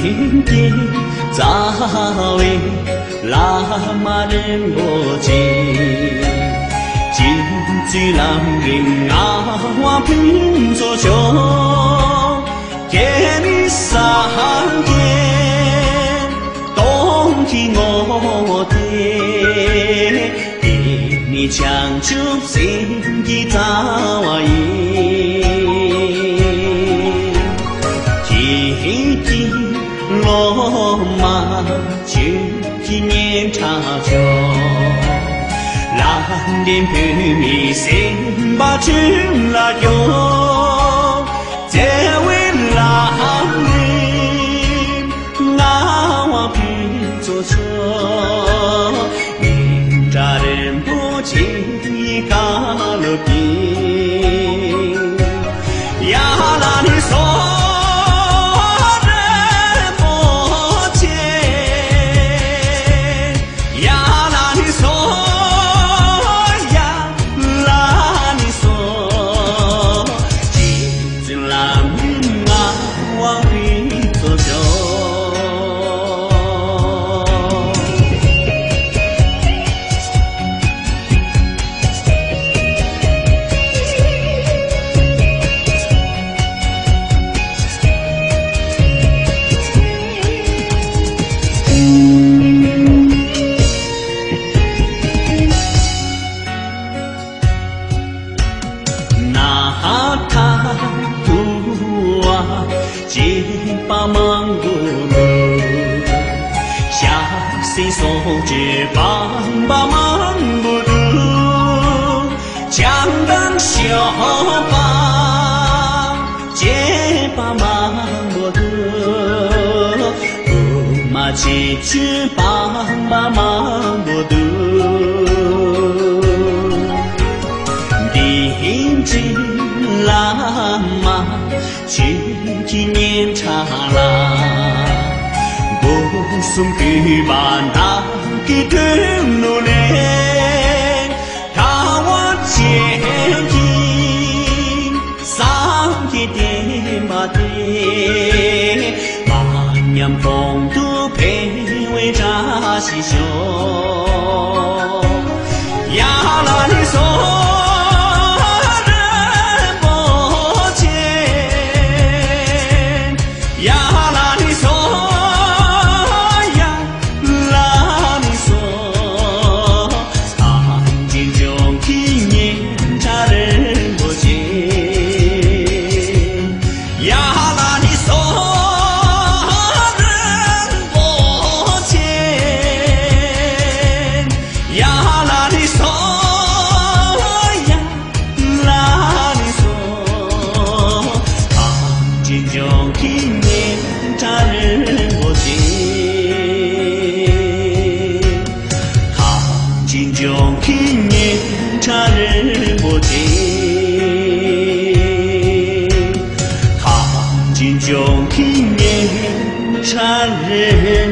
天早为拉马人不见，金嘴郎人啊，我拼作酒，给你上天，冬天我的，给你抢出心的早夜。罗马就纪念长久，蓝天披靡星把军拉哟，这位蓝人那我拼作车，人家人不轻易干了病，呀啦你说。结把芒果路，下谁手指帮把芒果路，江南小帮结把芒果路，不马起去帮把芒果路，定制拉马。去纪念长啦，不送去把那给登陆嘞，他我前进上一点马的，万年风度配为扎西修，呀啦你说。茶人不见，唐金中听年茶人。